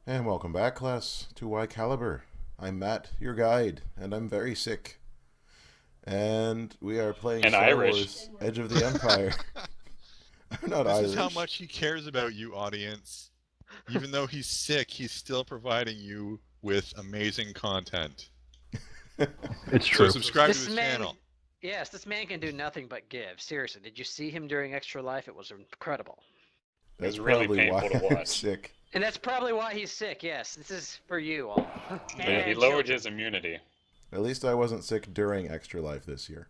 And welcome back, class, to Y Caliber. I'm Matt, your guide, and I'm very sick. And we are playing And Star Irish. Wars Edge of the Empire. I'm not This Irish. is how much he cares about you, audience. Even though he's sick, he's still providing you with amazing content. It's So true. subscribe to This his man, channel. yes, this man can do nothing but give. Seriously, did you see him during Extra Life? It was incredible. That's It's really probably why painful to I'm watch. sick. And that's probably why he's sick, yes. This is for you all. Yeah, he And lowered children. his immunity. At least I wasn't sick during Extra Life this year.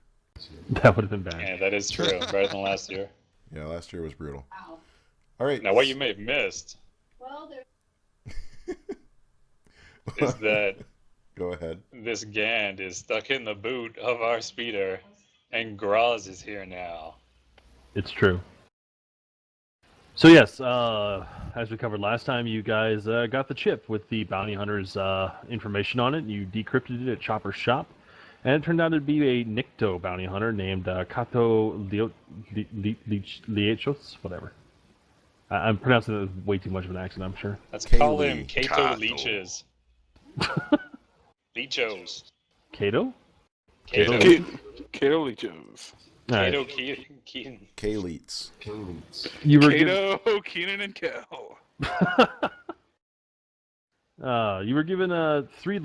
That would have been bad. Yeah, that is true. Better than last year. Yeah, last year was brutal. All right. Now, what you may have missed Well, there. is that Go ahead. this Gand is stuck in the boot of our speeder, and Groz is here now. It's true. So yes, as we covered last time, you guys got the chip with the bounty hunter's information on it. You decrypted it at Chopper's shop, and it turned out to be a Nikto bounty hunter named Kato Liechos, whatever. I'm pronouncing it with way too much of an accent, I'm sure. Let's Kaylee. call him Kato Kato. Leeches. Leechos. Kato? Kato. Kato Leechos. Kato Alright. Keaton. K-Leets. You were given, Kato, Keenan, and Kel. you were given 3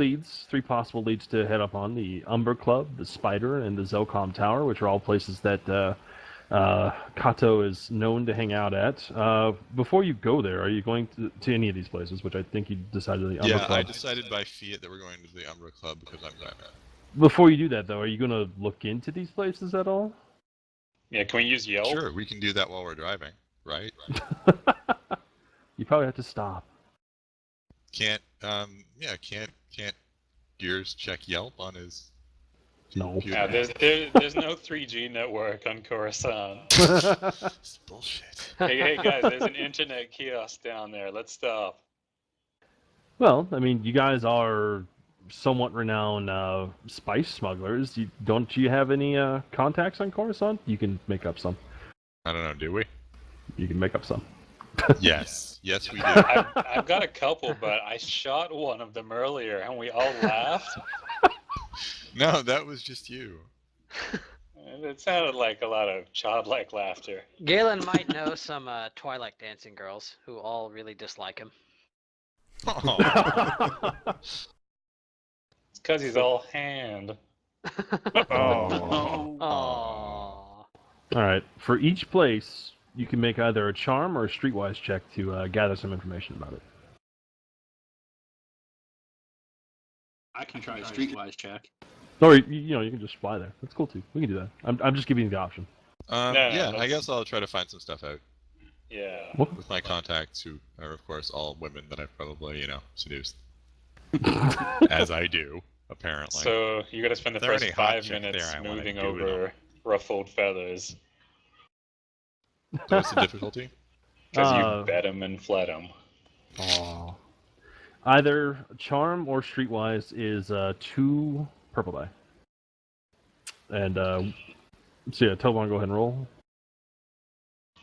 possible leads to head up on: the Umber Club, the Spider, and the Zelcom Tower, which are all places that Kato is known to hang out at. Before you go there, are you going to any of these places? Which I think you decided the Umber Yeah, Club. I decided by fiat that we're going to the Umbra Club because I'm Batman. Before you do that, though, are you going to look into these places at all? Yeah, can we use Yelp? Sure, we can do that while we're driving, right? You probably have to stop. Can't Gears check Yelp on his No. Yeah, there's no 3G network on Coruscant. It's bullshit. Hey guys, there's an internet kiosk down there. Let's stop. Well, I mean, you guys are somewhat renowned spice smugglers. Don't you have any contacts on Coruscant? You can make up some. I don't know, do we? You can make up some. Yes. Yes, we do. I've got a couple, but I shot one of them earlier, and we all laughed. No, that was just you. And it sounded like a lot of childlike laughter. Galen might know some Twilight dancing girls who all really dislike him. Oh, It's because he's all hand. Oh. Aww. All right. For each place, you can make either a charm or a streetwise check to gather some information about it. I can try a streetwise check. Or you can just fly there. That's cool too. We can do that. I'm just giving you the option. yeah, I let's- guess I'll try to find some stuff out Yeah. What? with my contacts, who are, of course, all women that I've probably, seduced. As I do, apparently. So you got to spend the There first any hot 5 chick minutes there I wanna smoothing do it over ruffled feathers So what's the difficulty? because Uh, you bet him and fled him. Aw. Either charm or streetwise is 2 purple die. And so yeah, Tovan, go ahead and roll.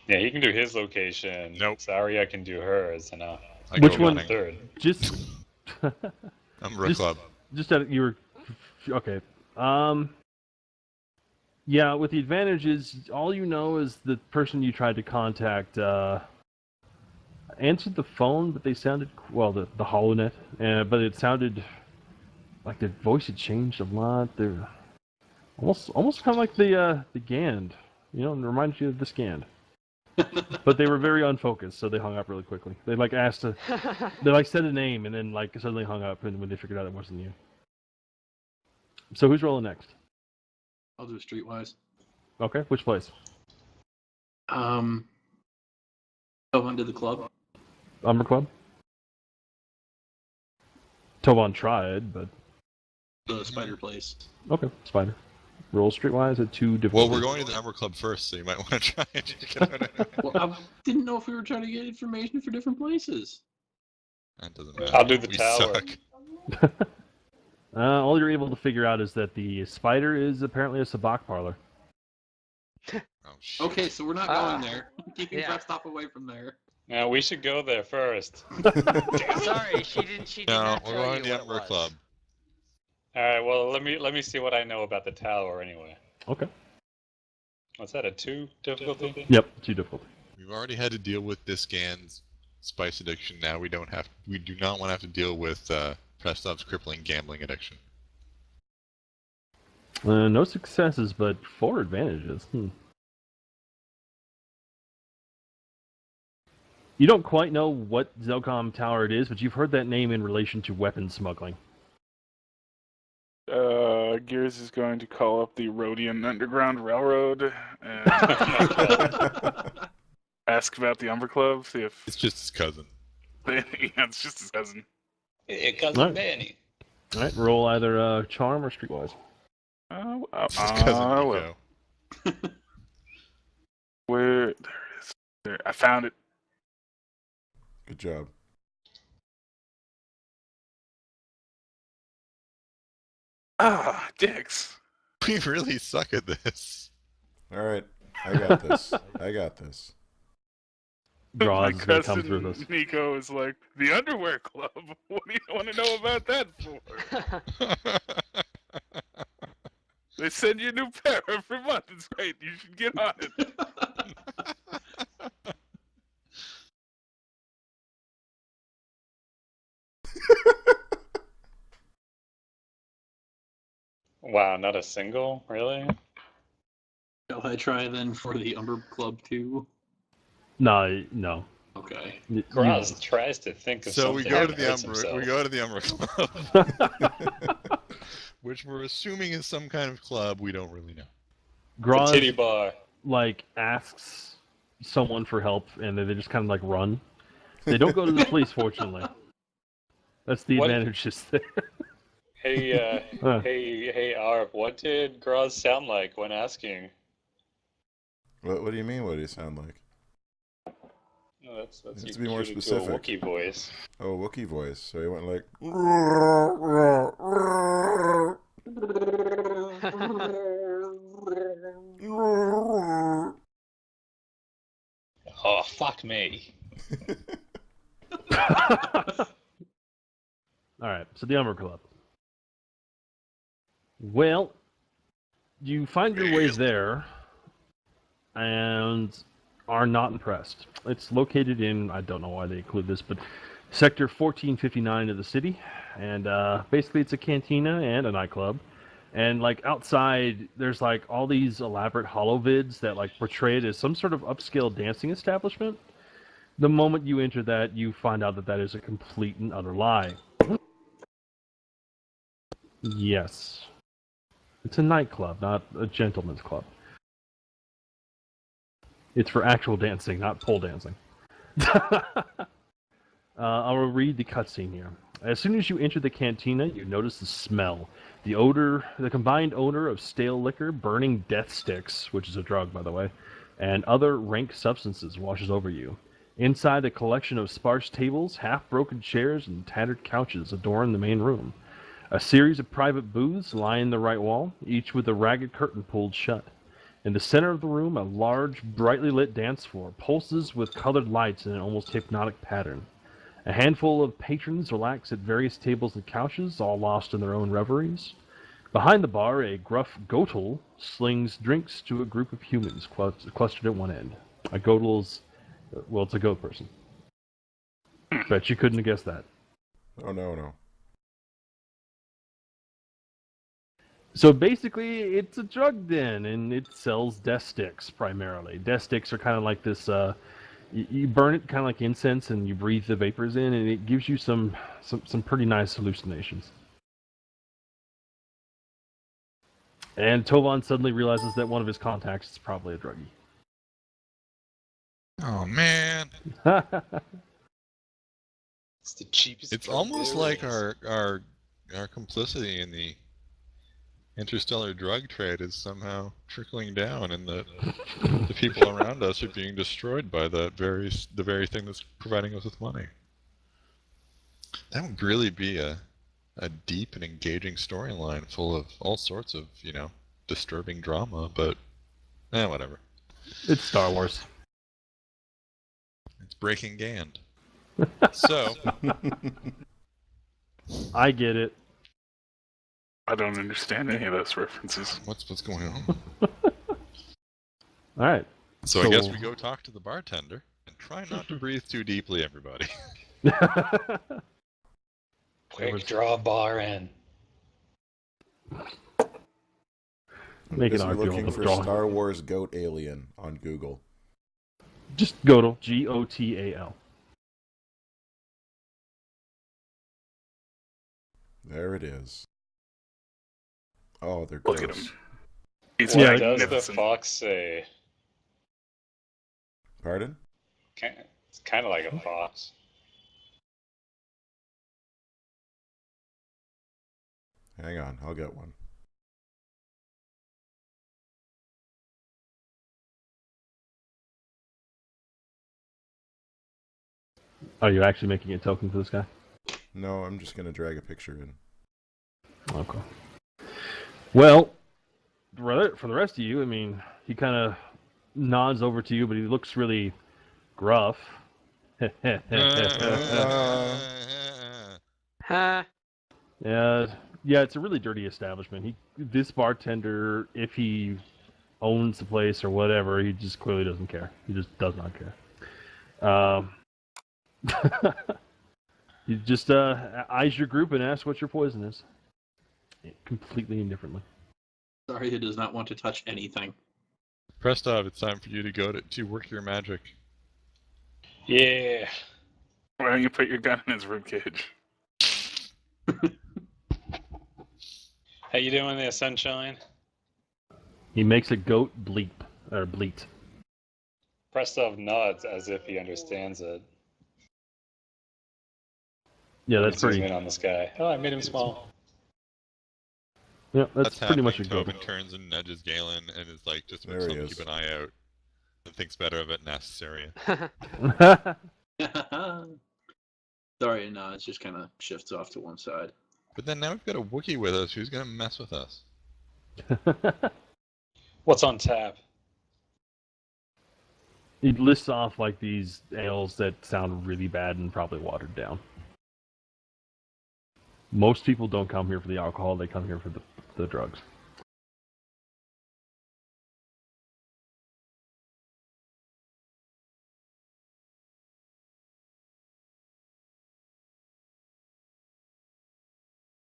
Yeah, he can do his location. Nope. Sorry, I can do hers, and I Which go one? running. third. Just Umbra Just- Club. just that you were okay. Yeah, with the advantages, all you know is the person you tried to contact answered the phone, but they sounded the HoloNet, but it sounded like their voice had changed a lot. They're almost kind of like the Gand, it reminds you of this Gand. But they were very unfocused, so they hung up really quickly. They said a name and then suddenly hung up, and when they figured out it wasn't you. So who's rolling next? I'll do a streetwise. Okay, which place? Go into the club. Umber Club? Tovan tried, but The spider place. okay, Spider. Roll streetwise at 2 different. Well, we're going to the Umbra Club first, so you might want to try and check it out. Well, I didn't know if we were trying to get information for different places. That doesn't matter. I'll do the We tower. suck. All you're able to figure out is that the Spider is apparently a sabak parlor. Oh, shit. Okay, so we're not Ah, going there. Keeping yeah. Prep Stop away from there. Now we should go there first. Sorry, she did No, not we're tell going you to the what it Umber was. Club. All right. Well, let me see what I know about the tower anyway. Okay. What's that? A 2 difficulty? Yep, too difficult. We've already had to deal with Discan's spice addiction. Now we do not want to have to deal with Prestov's crippling gambling addiction. No successes, but 4 advantages. You don't quite know what Zelcom Tower it is, but you've heard that name in relation to weapons smuggling. Gears is going to call up the Rhodian Underground Railroad and ask about the Umber Club, see if... It's just his cousin. Yeah, it's just his cousin. Hey, cousin Alright. Danny. Alright, roll either charm or streetwise. It's his cousin well. Nico. Where... There it is. There. I found it. Good job. Ah, dicks. We really suck at this. All right, I got this. I got this. Draws My is going to come cousin through this. Nico is like, the Underwear Club? What do you want to know about that for? They send you a new pair every month. It's great. You should get on it. Wow, not a single, really? Shall I try then for the Umber Club too? No. Okay. Groz tries to think of So something. we go to and the hurts Umber. himself. We go to the Umber Club, which we're assuming is some kind of club. We don't really know. It's a titty Groz, bar. like, asks someone for help, and then they just kind of, like, run. They don't go to the police, fortunately. That's the What- advantage is there. Hey, Huh. hey, Arv, what did Groz sound like when asking? What do you mean? What do you sound like? Oh, that's Needs you to be more cue to specific. a Wookiee voice. Oh, Wookiee voice. So he went like. Oh, fuck me. Alright, so the Umber Club. Well, you find your ways there and are not impressed. It's located in, I don't know why they include this, but Sector 1459 of the city. And basically it's a cantina and a nightclub. And like outside, there's like all these elaborate holovids that like portray it as some sort of upscale dancing establishment. The moment you enter that, you find out that that is a complete and utter lie. Yes. It's a nightclub, not a gentleman's club. It's for actual dancing, not pole dancing. I'll read the cutscene here. As soon as you enter the cantina, you notice the smell. The odor, the combined odor of stale liquor, burning death sticks, which is a drug, by the way, and other rank substances washes over you. Inside, a collection of sparse tables, half-broken chairs, and tattered couches adorn the main room. A series of private booths line the right wall, each with a ragged curtain pulled shut. In the center of the room, a large, brightly lit dance floor pulses with colored lights in an almost hypnotic pattern. A handful of patrons relax at various tables and couches, all lost in their own reveries. Behind the bar, a gruff goatel slings drinks to a group of humans clustered at one end. A goatel's, well, it's a goat person. Bet you couldn't have guessed that. Oh, no. So basically, it's a drug den, and it sells death sticks primarily. Death sticks are kind of like this. You burn it kind of like incense, and you breathe the vapors in, and it gives you some pretty nice hallucinations. And Tovan suddenly realizes that one of his contacts is probably a druggie. Oh man, It's the cheapest. it's drug almost there like is. our complicity in the interstellar drug trade is somehow trickling down, and that the people around us are being destroyed by the very thing that's providing us with money. That would really be a deep and engaging storyline full of all sorts of, disturbing drama, but whatever. It's Star Wars. It's breaking Gand. So, I get it. I don't understand any of those references. what's going on? All right. So I guess we go talk to the bartender and try not to breathe too deeply, everybody. Quick, draw a bar in. Make an Busy argument looking with for drawing. Star Wars goat alien on Google. Just Godal. Gotal. There it is. Oh, they're Look at gross. him. He's Yeah, What does the magnificent. fox say? Pardon? It's kind of like a fox. Hang on, I'll get one. Are you actually making a token for this guy? No, I'm just gonna drag a picture in. Okay. Well, for the rest of you, I mean, he kind of nods over to you, but he looks really gruff. Huh? Yeah, it's a really dirty establishment. This bartender, if he owns the place or whatever, he just clearly doesn't care. He just does not care. He just eyes your group and asks what your poison is. Completely indifferently. Sorry, he does not want to touch anything. Prestov, it's time for you to go to work your magic. Yeah. Why don't you put your gun in his ribcage? How you doing there, sunshine? He makes a goat bleep or bleat. Prestov nods as if he understands it. Yeah, that's Zoom pretty. in on this guy. Oh, I made him small. Yeah, that's pretty much a happening. goat. Tobin turns and nudges Galen and is like, just There makes he him is. keep an eye out. And thinks better of it and asks Saria. Sorry, no, it just kind of shifts off to one side. But then now we've got a Wookiee with us who's gonna mess with us. What's on tap? He lists off like these ales that sound really bad and probably watered down. Most people don't come here for the alcohol; they come here for the drugs.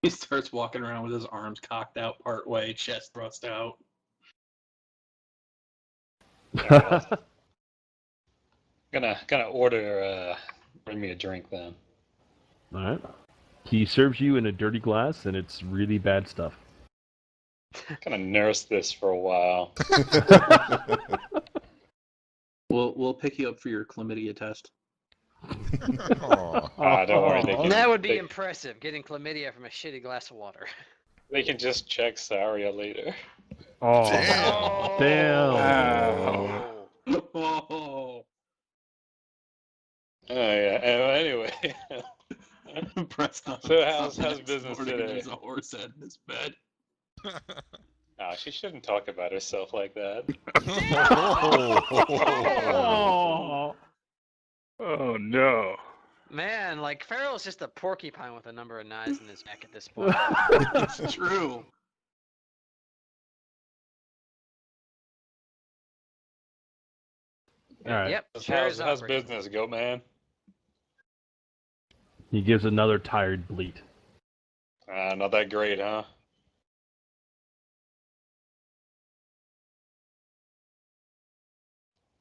He starts walking around with his arms cocked out part way, chest thrust out. Gonna order bring me a drink then. All right. He serves you in a dirty glass, and it's really bad stuff. Gonna nurse this for a while. We'll pick you up for your chlamydia test. Aw. Don't worry, they can, That would be they, impressive, getting chlamydia from a shitty glass of water. they can just check Saria later. Oh, Damn. damn. Oh, Oh yeah. Anyway, Preston. So how's business Morning, today? There's a horse head in his bed. she shouldn't talk about herself like that. Oh. Oh no. Man, like Farrell's just a porcupine with a number of knives in his neck at this point. It's true. All right. Yep. Sure is How's operating. business go, man? He gives another tired bleat. Not that great, huh?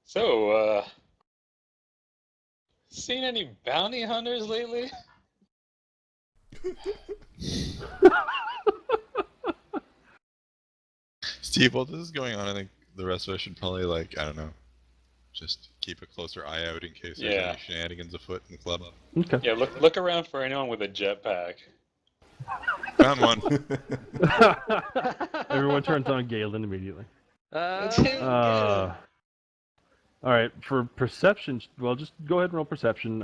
So, seen any bounty hunters lately? Steve, while this is going on, I think the rest of us should probably, like, I don't know, just keep a closer eye out in case there's Yeah. any shenanigans afoot in the club. Okay. Yeah, look around for anyone with a jetpack. Found one. Everyone turns on Galen immediately. Uh, All right, for perception, well, just go ahead and roll perception.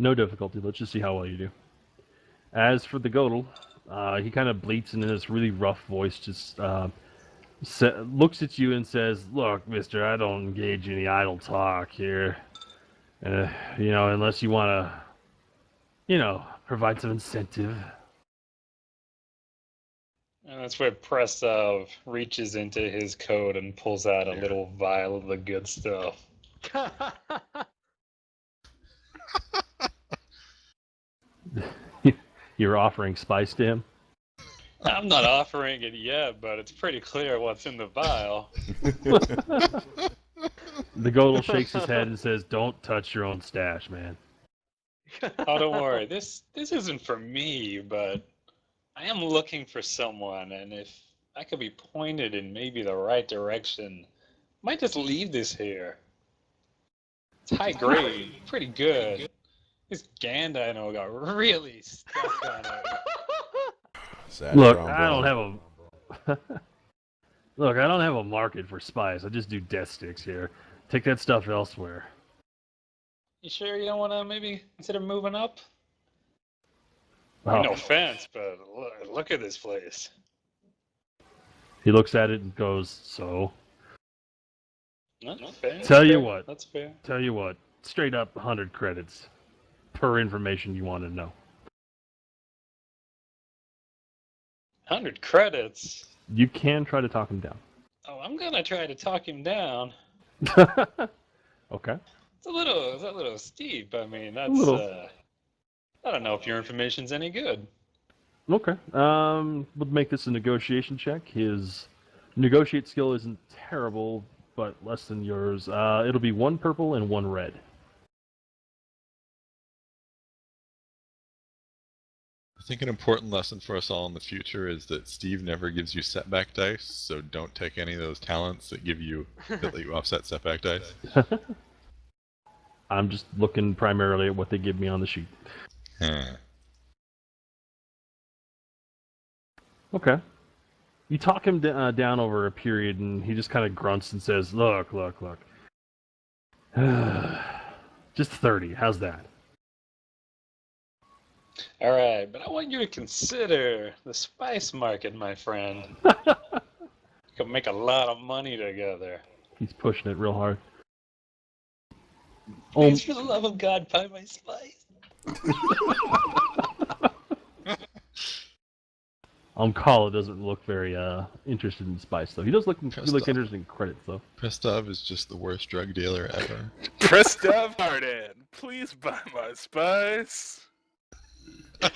No difficulty. Let's just see how well you do. As for the Godel, he kind of bleats in this really rough voice, just looks at you and says, "Look, mister, I don't engage in any idle talk here. Unless you want to, provide some incentive. And that's where Prestov reaches into his coat and pulls out a little vial of the good stuff. You're offering spice to him? I'm not offering it yet, but it's pretty clear what's in the vial. The Godel shakes his head and says, "Don't touch your own stash, man." Oh, don't worry. This isn't for me, but I am looking for someone, and if I could be pointed in maybe the right direction, I might just leave this here. It's high grade, pretty good. This Gand I know got really stuck on it. Look, I don't have a market for spice. I just do death sticks here. Take that stuff elsewhere. You sure you don't want to maybe consider moving up? Oh. No offense, but look at this place. He looks at it and goes, "So?" No, fair, Tell you fair. what. That's fair. Tell you what. Straight up 100 credits per information you want to know. 100 credits? You can try to talk him down. Oh, I'm gonna try to talk him down. Okay. It's a little steep. I mean, that's I don't know if your information's any good. Okay. We'll make this a negotiation check. His negotiate skill isn't terrible, but less than yours. It'll be 1 purple and 1 red. I think an important lesson for us all in the future is that Steve never gives you setback dice, so don't take any of those talents that let you offset setback dice. I'm just looking primarily at what they give me on the sheet. Okay. You talk him down over a period, and he just kind of grunts and says, Look. Just 30. How's that? All right, but I want you to consider the spice market, my friend. You can make a lot of money together. He's pushing it real hard. Please, for the love of God, buy my spice. Kala doesn't look very interested in spice, though. He does look interested in credits, though. Prestov is just the worst drug dealer ever. Prestov Harden, please buy my spice.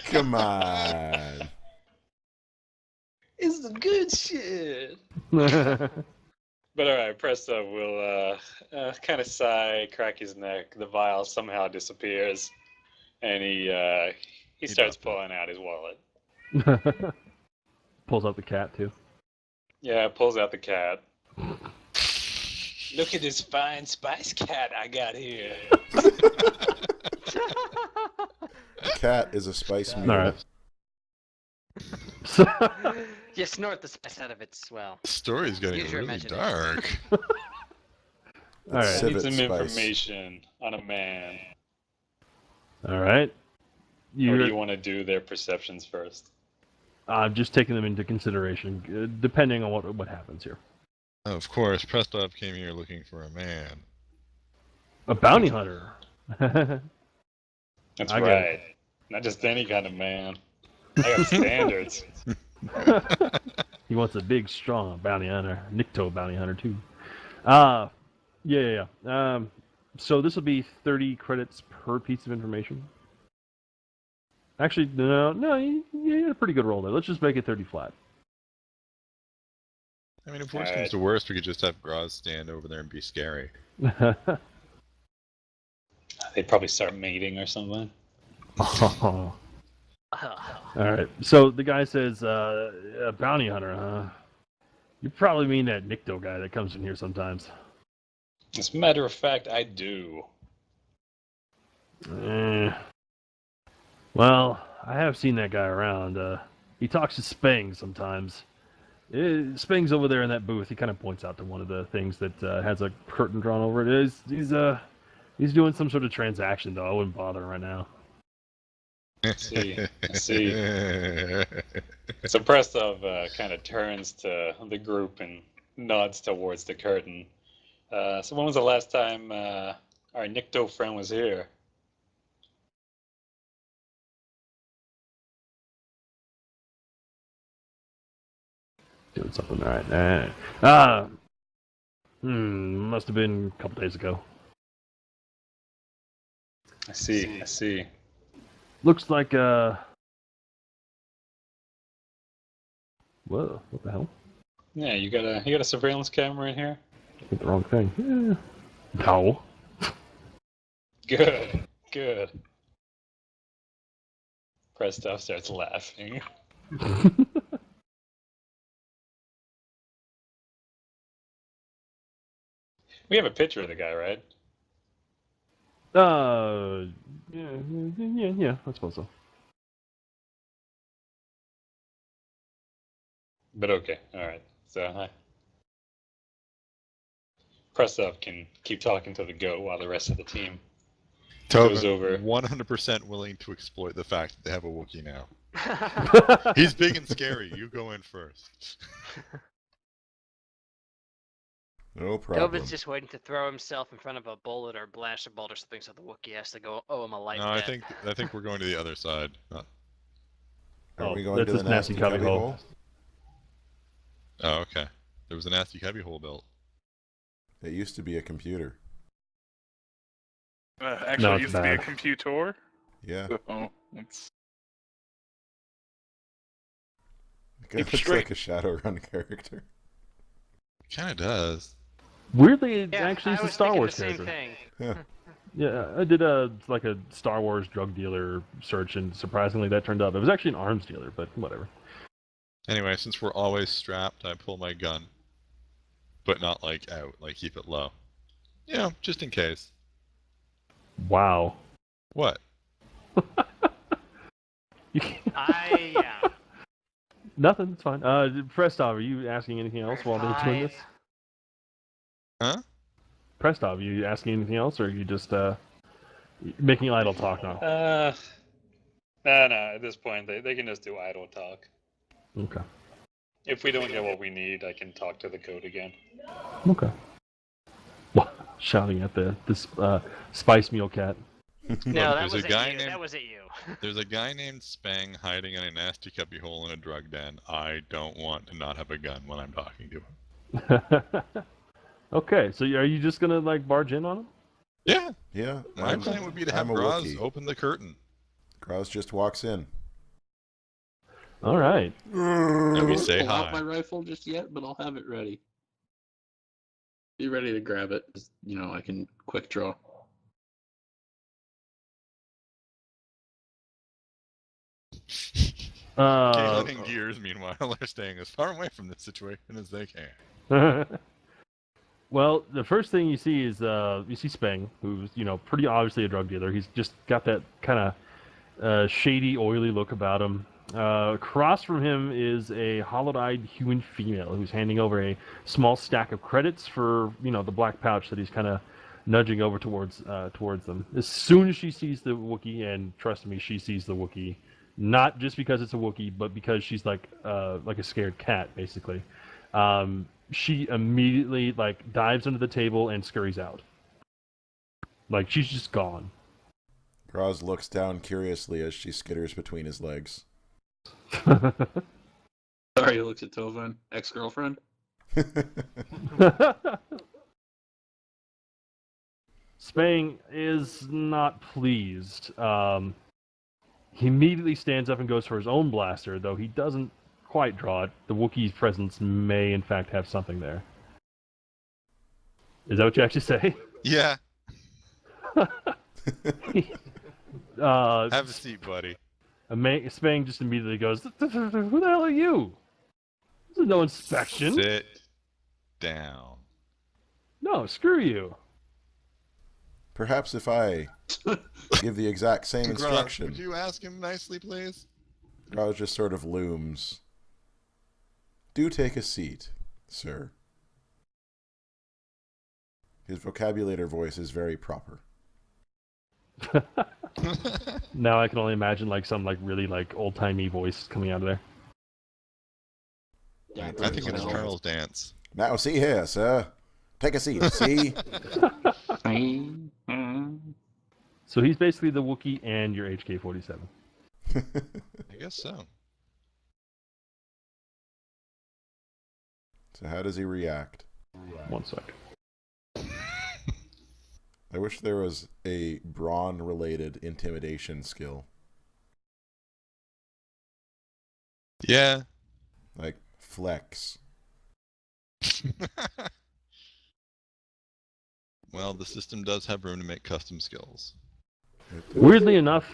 Come on. It's the good shit. But all right, Prestov will kind of sigh, crack his neck. The vial somehow disappears, and he starts pulling out his wallet. Pulls out the cat, too. Yeah, pulls out the cat. Look at this fine spice cat I got here. Cat is a spice mule. All right. You snort the spice out of its swell. The story's getting Use your really imagination. dark. All right. I need Civet some spice. information on a man. All right. Or do you want to do their perceptions first? I'm just taking them into consideration, depending on what happens here. Of course, Prestov came here looking for a man. A bounty hunter. That's I got right. Not just any kind of man. I got standards. He wants a big, strong bounty hunter. Nikto bounty hunter, too. Yeah. So this will be 30 credits per piece of information. Actually, no, you had a pretty good roll there. Let's just make it 30 flat. I mean, if worse comes to worse, we could just have Groz stand over there and be scary. They'd probably start mating or something. All right. So the guy says, a bounty hunter, huh? You probably mean that Nikto guy that comes in here sometimes. As a matter of fact, I do. Well, I have seen that guy around. He talks to Spang sometimes. Spang's over there in that booth. He kind of points out to one of the things that has a curtain drawn over it. He's doing some sort of transaction, though. I wouldn't bother right now. I see. So Prestov kind of turns to the group and nods towards the curtain. So when was the last time Our Nikto friend was here. Doing something right. Must have been a couple days ago. I see. Looks like whoa, what the hell? Yeah, you got a surveillance camera in here? I think the wrong thing. Yeah. No. Good. Presto starts laughing. We have a picture of the guy, right? Yeah, I suppose so. But okay, alright. So, Presto can keep talking to the goat while the rest of the team goes over. 100% willing to exploit the fact that they have a Wookiee now. He's big and scary. You go in first. No problem. Tovan's just waiting to throw himself in front of a bullet or blast a bolt or something, so the Wookiee has to go owe him a life No, I debt. think we're going to the other side. Are we going that's to the this nasty cubby hole? Oh, okay. There was a nasty cubbyhole built. It used to be a computer. Actually, No, it it's used to be a bad. computer. Yeah. So it's It looks straight. like a Shadowrun character. Kind of does. Weirdly, it Yeah, actually is I a was Star thinking Wars the same character. thing. Yeah. Yeah, I did a Star Wars drug dealer search, and surprisingly, that turned up. It was actually an arms dealer, but whatever. Anyway, since we're always strapped, I pull my gun. But not, like, out. Like, keep it low. You know, just in case. Wow. What? You can't... Yeah. Nothing. It's fine. Prestov, are you asking anything else while they're doing this? Huh? Prestov, are you asking anything else, or are you just making idle talk now? No, at this point, they can just do idle talk. Okay. If we don't get what we need, I can talk to the goat again. Okay. Shouting at this spice mule cat. No, that There's a wasn't guy you. named- That wasn't you. There's a guy named Spang hiding in a nasty cubbyhole in a drug den. I don't want to not have a gun when I'm talking to him. Okay, so are you just gonna like barge in on him? Yeah. Yeah. My plan would be to have I'm a Groz Wookiee. open the curtain. Groz just walks in. All right. And we I say won't pull out hi. my rifle just yet, but I'll have it ready. Be ready to grab it. You know, I can quick draw. Galen and Gears, meanwhile, are staying as far away from this situation as they can. Well, the first thing you see is you see Spang, who's pretty obviously a drug dealer. He's just got that kind of shady, oily look about him. Across from him is a hollow-eyed human female who's handing over a small stack of credits for the black pouch that he's kind of nudging over towards them. As soon as she sees the Wookiee, and trust me, she sees the Wookiee, not just because it's a Wookiee, but because she's like a scared cat, basically. She immediately dives under the table and scurries out. Like she's just gone. Groz looks down curiously as she skitters between his legs. Sorry, he looks at Tovan, ex-girlfriend. Spang is not pleased. He immediately stands up and goes for his own blaster, though he doesn't quite draw it. The Wookiee's presence may, in fact, have something there. Is that what you actually say? Yeah. Have Have a seat, buddy. Spang just immediately goes, "Who the hell are you? This is no inspection. Sit down. No, screw you." Perhaps if I give the exact same Groz, instruction. would you ask him nicely, please? Groz just sort of looms. Do take a seat, sir. His vocabulator voice is very proper. Now I can only imagine some really old-timey voice coming out of there. Yeah, I think it's Charles Dance. Now see here, sir. Take a seat, see? So he's basically the Wookiee and your HK-47. I guess so. So how does he react? 1 sec. I wish there was a brawn-related intimidation skill. Yeah. Like flex. Well, the system does have room to make custom skills. Weirdly enough,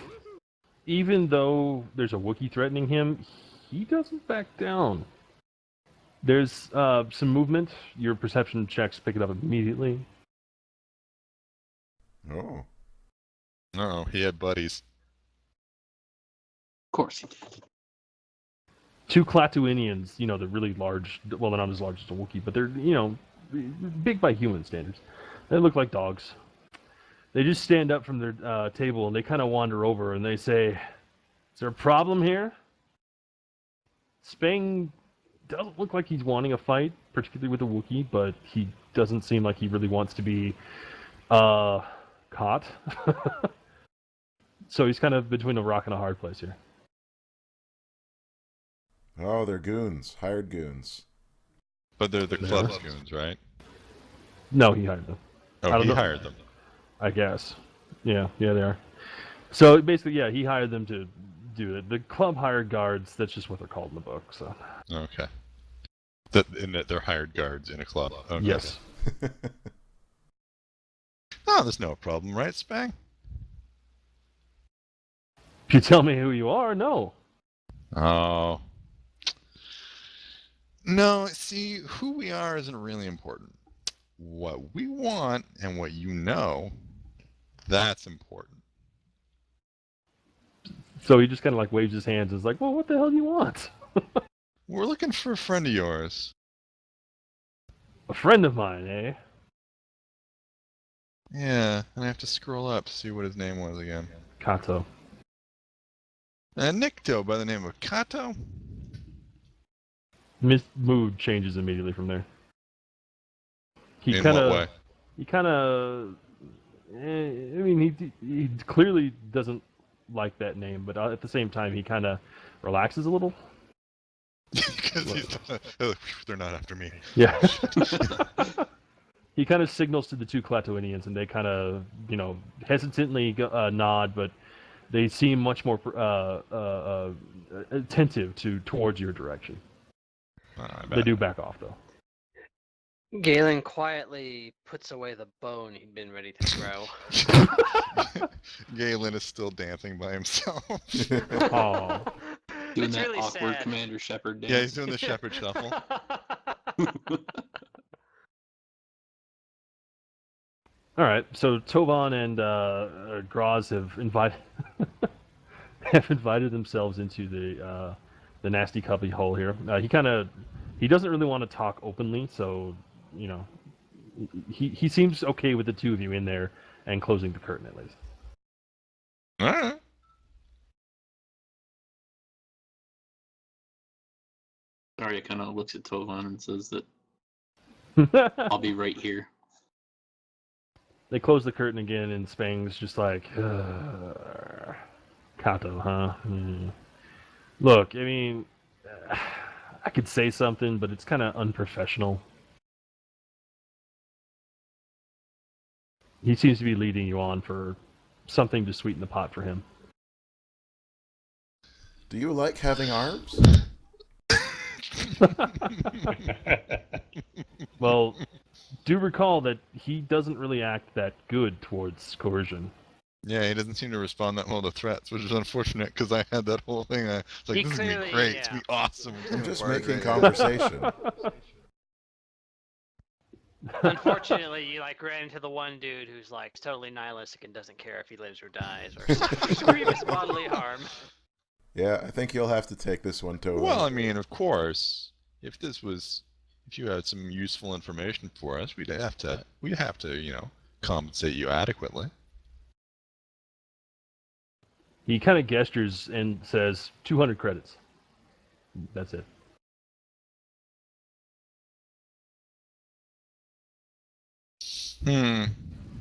even though there's a Wookiee threatening him, he doesn't back down. There's some movement. Your perception checks pick it up immediately. Oh. No, he had buddies. Of course he did. 2 Klatooinians, you know, they're really large. Well, they're not as large as a Wookiee, but they're, you know, big by human standards. They look like dogs. They just stand up from their table and they kind of wander over and they say, "Is there a problem here?" Spang doesn't look like he's wanting a fight, particularly with a Wookiee, but he doesn't seem like he really wants to be caught. So he's kind of between a rock and a hard place here. Oh, they're goons. Hired goons. But they're the club's goons, right? No, he hired them. I Oh, don't he know. hired them. I guess. Yeah, they are. So basically, yeah, he hired them to do it. The club hired guards. That's just what they're called in the book. So. Okay. In that they're hired guards in a club. Okay. Yes. Oh, there's no problem, right, Spang? If you tell me who you are, no. Oh. No, see, who we are isn't really important. What we want and what you know, that's important. So he just kind of like waves his hands and is like, "Well, what the hell do you want?" We're looking for a friend of yours. A friend of mine, eh? Yeah, and I have to scroll up to see what his name was again. Kato. A Nikto by the name of Kato? His mood changes immediately from there. In what way? He kind of. I mean, he clearly doesn't like that name, but at the same time, he kind of relaxes a little. Because they're not after me. Yeah. He kind of signals to the 2 Klatooinians, and they kind of, you know, hesitantly nod, but they seem much more attentive towards your direction. They do back off, though. Galen quietly puts away the bone he'd been ready to throw. Galen is still dancing by himself. Oh. Doing It's that really awkward sad. Commander Shepard dance. Yeah, he's doing the shepherd shuffle. All right, so Tovan and Groz have invited themselves into the nasty cubby hole here. He doesn't really want to talk openly, so you know he seems okay with the 2 of you in there and closing the curtain at least. All right. Arya kind of looks at Tovan and says that I'll be right here. They close the curtain again, and Spang's just like, Kato, huh? Look, I mean, I could say something, but it's kind of unprofessional. He seems to be leading you on for something to sweeten the pot for him. Do you like having arms? Well, do recall that he doesn't really act that good towards coercion. Yeah, he doesn't seem to respond that well to threats, which is unfortunate because I had that whole thing. I was like, He this is going to clearly- be great. yeah. It's going to be awesome. I'm just making conversation. Unfortunately, you like ran into the one dude who's like totally nihilistic and doesn't care if he lives or dies or suffers grievous bodily harm. Yeah, I think you'll have to take this one, Tovan. Well, I mean, of course, if you had some useful information for us, we'd have to, you know, compensate you adequately. He kind of gestures and says, 200 credits. That's it.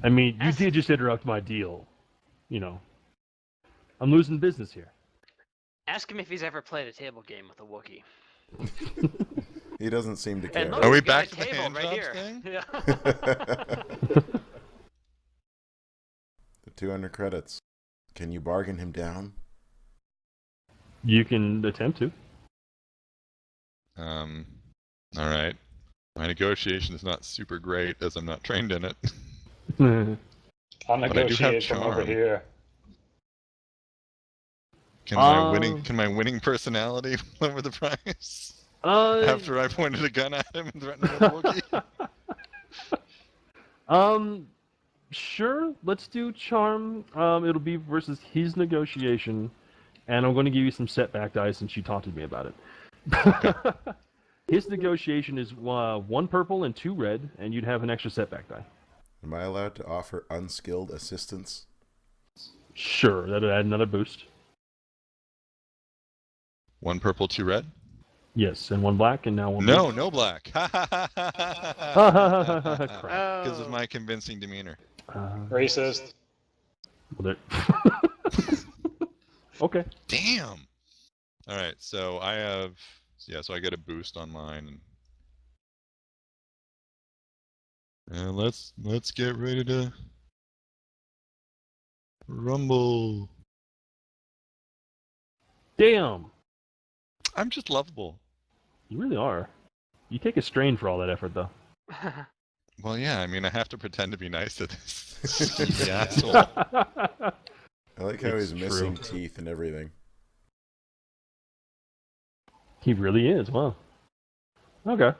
I mean, you did just interrupt my deal. You know, I'm losing business here. Ask him if he's ever played a table game with a Wookiee. He doesn't seem to care. And look, Are we he's got back a to the table hand right jobs here. thing? Yeah. The 200 credits. Can you bargain him down? You can attempt to. All right. My negotiation is not super great as I'm not trained in it. I'll I do have negotiate from over charm. here. Can my winning personality lower the price? After I pointed a gun at him and threatened him with a Wookiee? Sure. Let's do charm. It'll be versus his negotiation, and I'm going to give you some setback dice since you talked to me about it. His negotiation is 1 purple and 2 red, and you'd have an extra setback die. Am I allowed to offer unskilled assistance? Sure, that'd add another boost. 1 purple, 2 red? Yes, and 1 black, and now 1 No, boost. no black. Crap. Because of my convincing demeanor. Racist. Well, okay. Damn. All right, so I have, so I get a boost on mine, and let's get ready to rumble. Damn. I'm just lovable. You really are. You take a strain for all that effort, though. Well, yeah, I mean, I have to pretend to be nice to this skeevy asshole. I like how It's he's missing true. teeth and everything. He really is. Wow. Okay.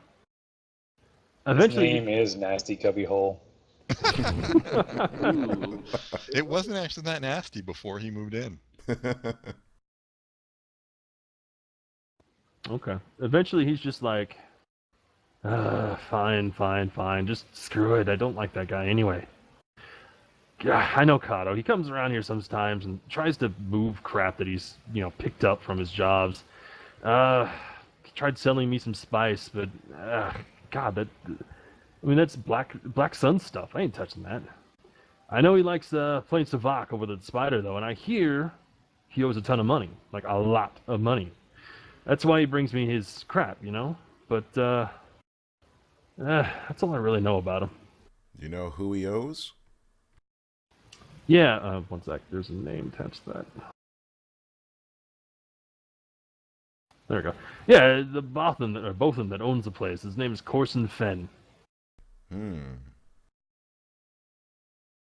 His Eventually. name is Nasty Cubbyhole. Ooh. It wasn't actually that nasty before he moved in. Okay. Eventually, he's just like, fine. Just screw it. I don't like that guy anyway. Yeah, I know Kato. He comes around here sometimes and tries to move crap that he's, picked up from his jobs. He tried selling me some spice, but God, that's Black Sun stuff. I ain't touching that. I know he likes playing Savak over the Spider though, and I hear he owes a ton of money, like a lot of money. That's why he brings me his crap, But that's all I really know about him. You know who he owes? Yeah, 1 sec. There's a name attached to that. There we go. Yeah, the Bothan that owns the place. His name is Corson Fenn.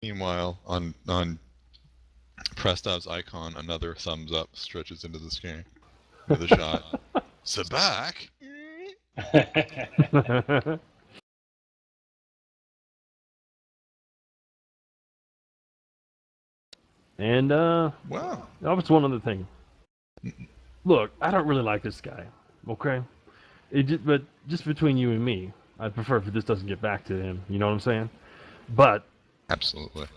Meanwhile, on Prestov's icon, another thumbs up stretches into the sky with a shot. Sabak? And Wow. that was one other thing. Look, I don't really like this guy. Okay, but just between you and me, I'd prefer if this doesn't get back to him. You know what I'm saying? But Absolutely.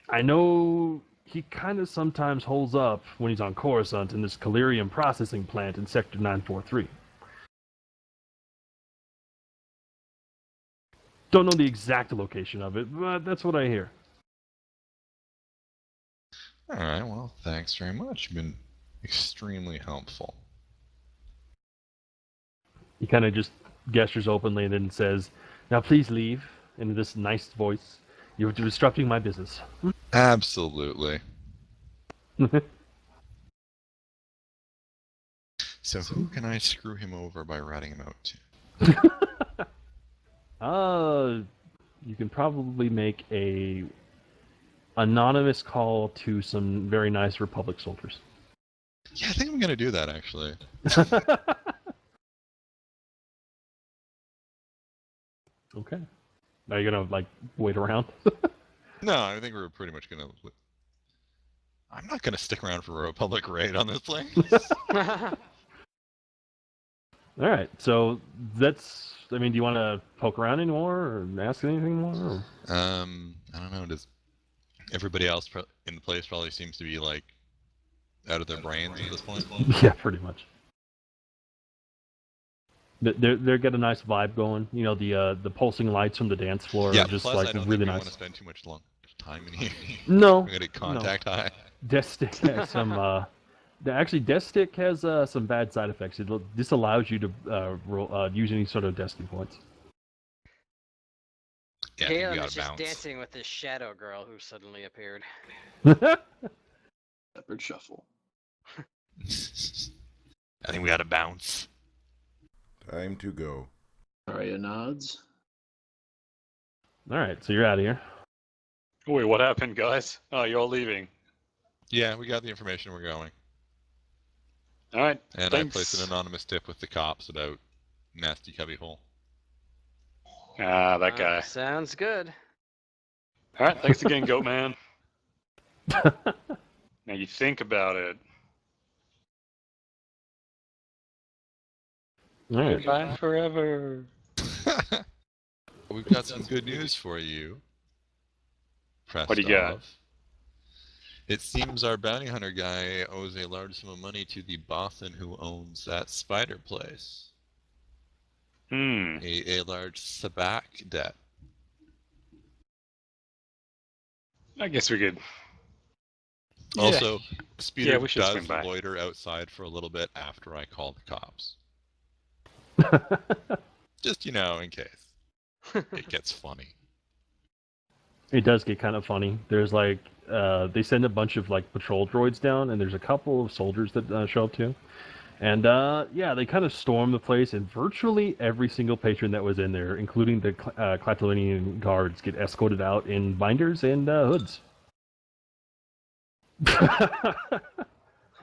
I know he kind of sometimes holds up when he's on Coruscant in this Calirium processing plant in Sector 943. Don't know the exact location of it, but that's what I hear. All right, well, thanks very much. You've been extremely helpful. He kind of just gestures openly and then says, "Now please leave," in this nice voice. "You're disrupting my business." Absolutely. So who can I screw him over by ratting him out to? You can probably make a anonymous call to some very nice Republic soldiers. Yeah, I think I'm gonna do that actually. Okay. Are you gonna wait around? No, I think we're pretty much gonna. I'm not gonna stick around for a Republic raid on this place. All right. So that's. I mean, do you want to poke around anymore or ask anything more? Or? I don't know. Does everybody else in the place probably seems to be out of their brains at this point? Yeah, pretty much. They get a nice vibe going. You know, the pulsing lights from the dance floor Yeah, are just plus like I don't really think we nice. want to spend too much long time in here. No, We're gonna contact high. Destick has some. Actually, Destick has some bad side effects. It disallows you to use any sort of Destiny points. Yeah, I think we Caleb gotta is just bounce. dancing with this shadow girl who suddenly appeared. Leopard shuffle. I think we gotta bounce. Time to go. Arya nods. All right, so you're out of here. Wait, what happened, guys? Oh, you're all leaving. Yeah, we got the information. We're going. All right. And thanks. I placed an anonymous tip with the cops about nasty cubbyhole. Ah, that guy. Sounds good. All right. Thanks again, Goat Man. Now you think about it. All right. Goodbye forever. We've got some good news for you. What do you got? Prestov. It seems our bounty hunter guy owes a large sum of money to the Bothan who owns that spider place. A large sabak debt. I guess we could. Also, Speeder we should does swing by. loiter outside for a little bit after I call the cops. Just, you know, in case. It gets funny. It does get kind of funny. There's like they send a bunch of like patrol droids down, and there's a couple of soldiers that show up too. And yeah, they kind of storm the place, and virtually every single patron that was in there, including the Clatylinian guards, get escorted out in binders and hoods.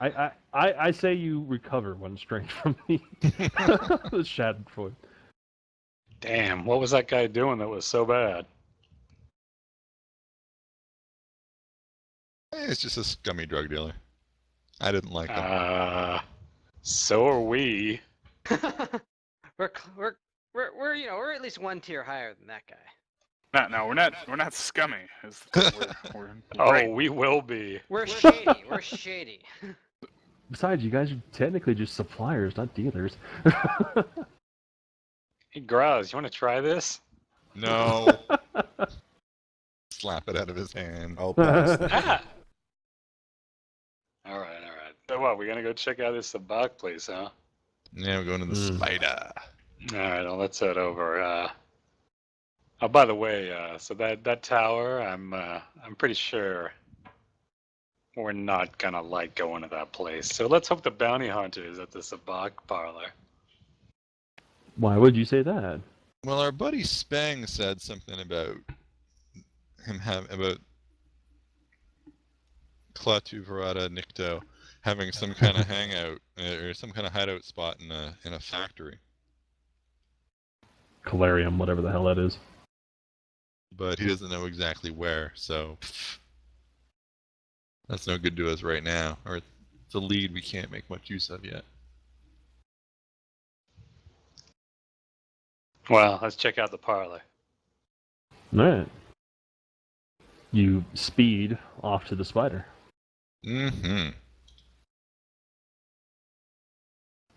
I say you recover one strength from the shattered foot. Damn, what was that guy doing that was so bad? It's just a scummy drug dealer. I didn't like him. So are we. we're you know we're at least one tier higher than that guy. No, we're not scummy. We're Oh, great. we will be. We're shady. We're shady. Besides, you guys are technically just suppliers, not dealers. Hey, Groz, you want to try this? No. Slap it out of his hand. I'll pass. Ah! All right. So what, we're gonna go check out this sabak place, huh? Yeah, we're going to the spider. All right, well, let's head over. Oh, by the way, so that tower, I'm pretty sure we're not gonna like going to that place. So let's hope the bounty hunter is at the sabak parlor. Why would you say that? Well, our buddy Spang said something about about Klaatu Verada Nikto having some kind of hangout or some kind of hideout spot in a factory. Calarium, whatever the hell that is. But he doesn't know exactly where, so that's no good to us right now. Or it's a lead we can't make much use of yet. Well, let's check out the parlor. Alright. You speed off to the spider. Mm-hmm.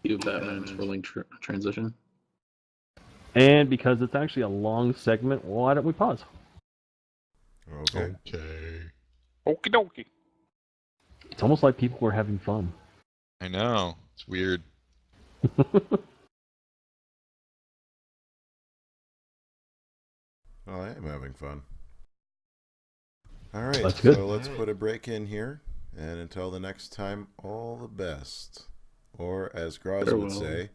You Batman's rolling transition. And because it's actually a long segment, why don't we pause? Okay. Okay. Okie dokie. It's almost like people were having fun. I know. It's weird. Well, I am having fun. All right, That's good. so let's put a break in here, and until the next time, all the best. Or, as Groz would Farewell. say,